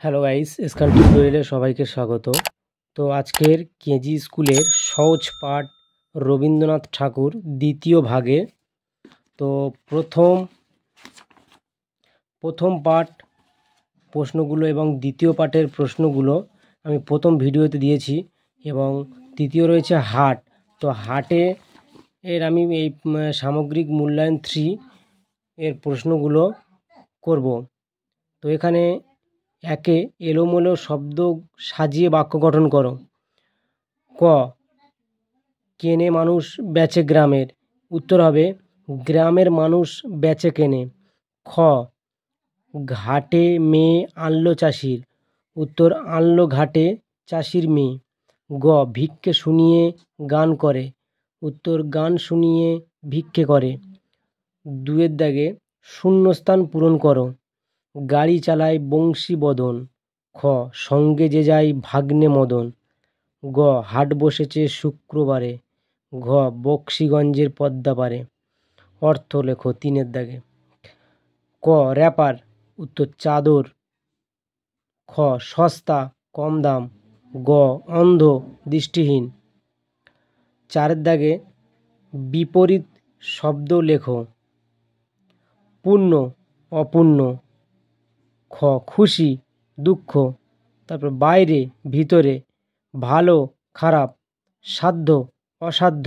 Hello guys, scan টিউটোরিয়ালে সবাইকে স্বাগত। তো আজকের কেজি স্কুলের সহজ পাঠ রবীন্দ্রনাথ ঠাকুর দ্বিতীয় ভাগে। তো প্রথম পাঠ প্রশ্নগুলো এবং দ্বিতীয় পাঠের প্রশ্নগুলো আমি প্রথম ভিডিওতে দিয়েছি এবং তৃতীয় রয়েছে হাট। তো হাটে আমি এই সামগ্রিক মূল্যায়ন 3 এর প্রশ্নগুলো করব। তো এখানে একে এলোমেলো শব্দ সাজিয়ে বাক্য গঠন করো। ক, কেনে মানুষ বেচে গ্রামের। উত্তর হবে গ্রামের মানুষ বেচে কেনে। খ, ঘাটে মেয়ে আনলো চাষির। উত্তর আনলো ঘাটে চাষির মেয়ে। গ, ভিক্ষে শুনিয়ে গান করে। উত্তর গান শুনিয়ে ভিক্ষে করে। 2 দাগে শূন্যস্থান পূরণ করো। গাড়ি চালায় বংশী বদন। খ, সঙ্গে যে যায় ভাগ্নে মদন। গ, হাট বসেছে শুক্রবারে। ঘ, বক্সিগঞ্জের পদ্মা পারে। অর্থ লেখো 3 দাগে। ক, র্যাপার। উত্তর চাদর। খ, সস্তা কম দাম। গ, অন্ধ দৃষ্টিহীন। 4 দাগে বিপরীত শব্দ লেখো। পূর্ণ অপূর্ণ। খ, খুশি দুঃখ। তারপর বাইরে ভিতরে, ভালো খারাপ, সাধ্য অসাধ্য।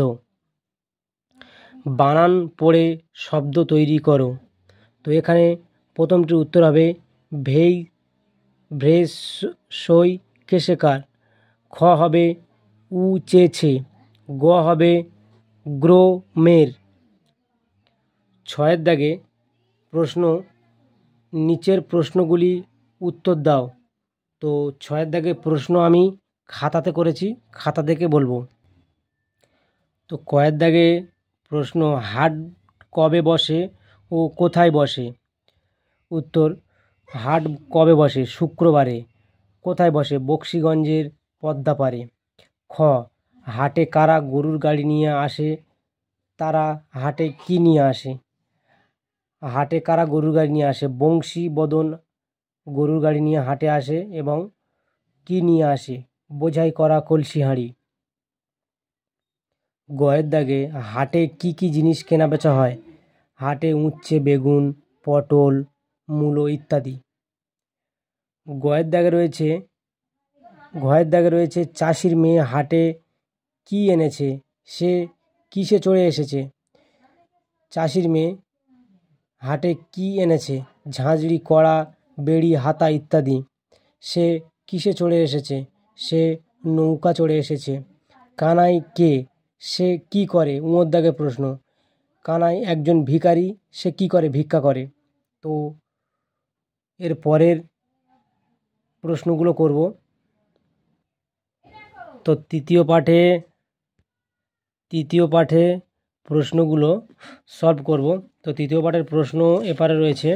বানান পড়ে শব্দ তৈরি করো। তো এখানে প্রথমটির উত্তর হবে ভেই ভ্রেস সই কেশেকার। খ হবে উচেছে। গ হবে গ্রোমের। 6 দাগে প্রশ্ন, নিচের প্রশ্নগুলি উত্তর দাও। তো 6 দাগে প্রশ্ন আমি খাতাতে করেছি, খাতা থেকে বলবো। তো কয়ের দাগে প্রশ্ন, হাট কবে বসে ও কোথায় বসে। উত্তর হাট কবে বসে শুক্রবারে। কোথায় বসে বক্সিগঞ্জের পদ্মা পারে। খ, হাটে কারা গরুর গাড়ি নিয়ে আসে, তারা হাটে কি নিয়ে আসে। হাটে কারা গরুর গাড়ি নিয়ে আসে, বংশী বদন গরুর গাড়ি নিয়ে হাটে আসে এবং কি নিয়ে আসে, বোঝাই করা কলসি হাঁড়ি। গয়ের দাগে হাটে কি কি জিনিস কেনা বেচা হয়। হাটে উচ্ছে বেগুন পটল মূলো ইত্যাদি। ঘয়ের দাগে রয়েছে চাষির মেয়ে হাটে কি এনেছে, সে কিসে চড়ে এসেছে। চাষির মেয়ে হাটে কি এনেছে, ঝাঁঝরি কড়া বেড়ি হাতা ইত্যাদি। সে কিসে চড়ে এসেছে, সে নৌকা চড়ে এসেছে। কানাই কে, সে কি করে। দাগে প্রশ্ন, কানাই একজন ভিখারি, সে কি করে, ভিক্ষা করে। তো এর পরের প্রশ্নগুলো করব। তো তৃতীয় পাঠে প্রশ্নগুলো সলভ করব। তো তৃতীয় পাঠের প্রশ্ন এপারে রয়েছে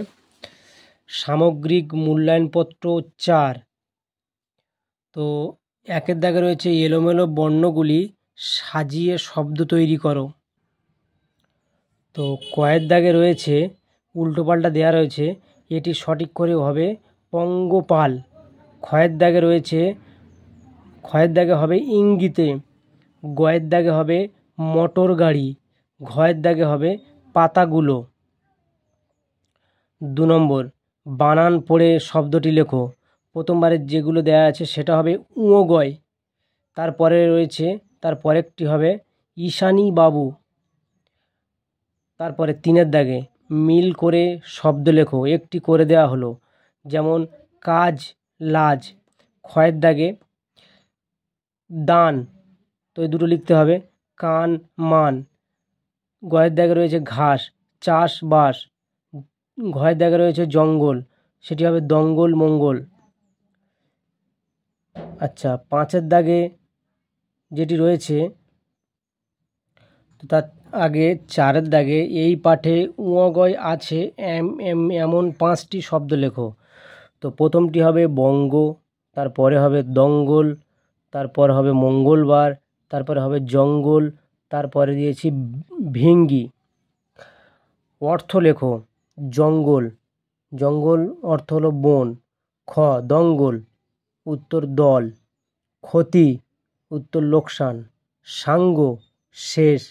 সামগ্রিক মূল্যায়নপত্র 4। তো 1 দাগে রয়েছে এলোমেলো বর্ণগুলি সাজিয়ে শব্দ তৈরি করো। তো কয়ের দাগে রয়েছে উল্টোপাল্টা দেয়া রয়েছে, এটি সঠিক করে হবে পঙ্গপাল। ক্ষয়ের দাগে হবে ইঙ্গিতে। গয়ের দাগে হবে মোটর গাড়ি। ঘয়ের দাগে হবে পাতাগুলো। 2 নম্বর, বানান পড়ে শব্দটি লেখো। প্রথমবারের যেগুলো দেয়া আছে সেটা হবে উঁগয়। তার পরেরটি হবে ঈশানী বাবু। তারপরে 3 দাগে মিল করে শব্দ লেখো, একটি করে দেওয়া হলো, যেমন কাজ লাজ। ক্ষয়ের দাগে দান, তো এই দুটো লিখতে হবে, কান মান। গয়ের দাগে রয়েছে ঘাস, চাষ বাস। ঘয়ের দাগে রয়েছে জঙ্গল, সেটি হবে দঙ্গল মঙ্গল। আচ্ছা, 5 দাগে যেটি রয়েছে, তো তার আগে 4 দাগে এই পাঠে উঁগয় আছে এমন 5টি শব্দ লেখো। তো প্রথমটি হবে বঙ্গ, তারপরে হবে দঙ্গল, তারপর হবে মঙ্গলবার, তারপরে হবে জঙ্গল, তারপরে দিয়েছি ভিঙ্গি। অর্থ লেখো। জঙ্গল, জঙ্গল অর্থ হলো বন। খ দঙ্গল, উত্তর দল। ক্ষতি, উত্তর লোকসান। সাঙ্গ, শেষ।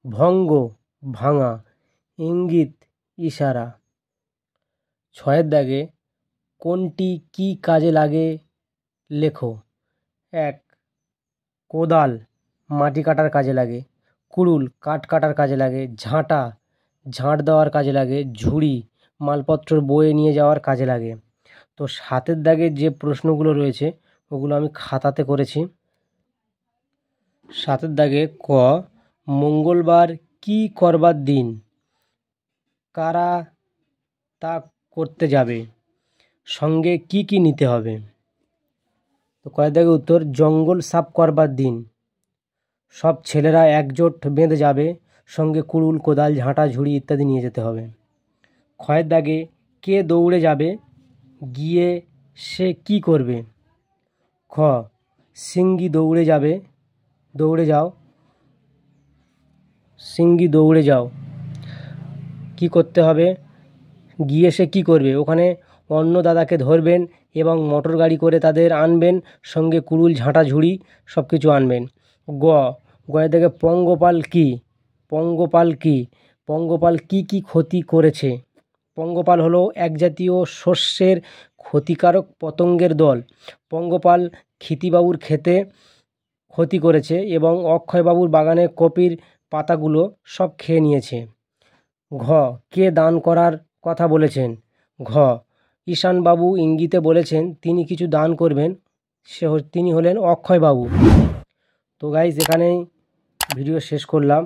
ভঙ্গ, ভাঙা। ইঙ্গিত, ইশারা। 6 দাগে কোনটি কি কাজে লাগে লেখো। 1 কোদাল, মাটি কাটার কাজে লাগে। কুড়ুল, কাঠ কাটার কাজে লাগে। ঝাঁটা, ঝাঁট দেওয়ার কাজে লাগে। ঝুড়ি, মালপত্র বয়ে নিয়ে যাওয়ার কাজে লাগে। তো 7 দাগে যে প্রশ্নগুলো রয়েছে ওগুলো আমি খাতাতে করেছি। 7 দাগে ক মঙ্গলবার কি করবার দিন? কারা তা করতে যাবে? সঙ্গে কি কি নিতে হবে? তো কয়েক দাগে উত্তর জঙ্গল সাফ করবার দিন। সব ছেলেরা একজোট বেঁধে যাবে। সঙ্গে কুড়ুল, কোদাল, ঝাঁটা, ঝুড়ি ইত্যাদি নিয়ে যেতে হবে। ক্ষয়ের দাগে কে দৌড়ে যাবে? গিয়ে সে কি করবে? খ সিঙ্গি দৌড়ে যাবে। দৌড়ে যাও, সিঙ্গি দৌড়ে যাও। কি করতে হবে? গিয়ে সে কি করবে? ওখানে অন্নদাদাকে ধরবেন এবং মোটর গাড়ি করে তাদের আনবেন। সঙ্গে কুড়ুল, ঝাঁটা, ঝুড়ি সব কিছু আনবেন। গয়ের দিকে পঙ্গপাল কি? পঙ্গপাল কি? পঙ্গপাল কি কি ক্ষতি করেছে? পঙ্গপাল হলো এক জাতীয় শস্যের ক্ষতিকারক পতঙ্গের দল। পঙ্গপাল ক্ষিতিবাবুর ক্ষেতে ক্ষতি করেছে এবং অক্ষয়বাবুর বাগানে কপির পাতাগুলো সব খেয়ে নিয়েছে। ঘ কে দান করার কথা বলেছেন? ঘ ঈশানবাবু ইঙ্গিতে বলেছেন তিনি কিছু দান করবেন। তিনি হলেন অক্ষয়বাবু। তো গাইজ এখানেই ভিডিও শেষ করলাম।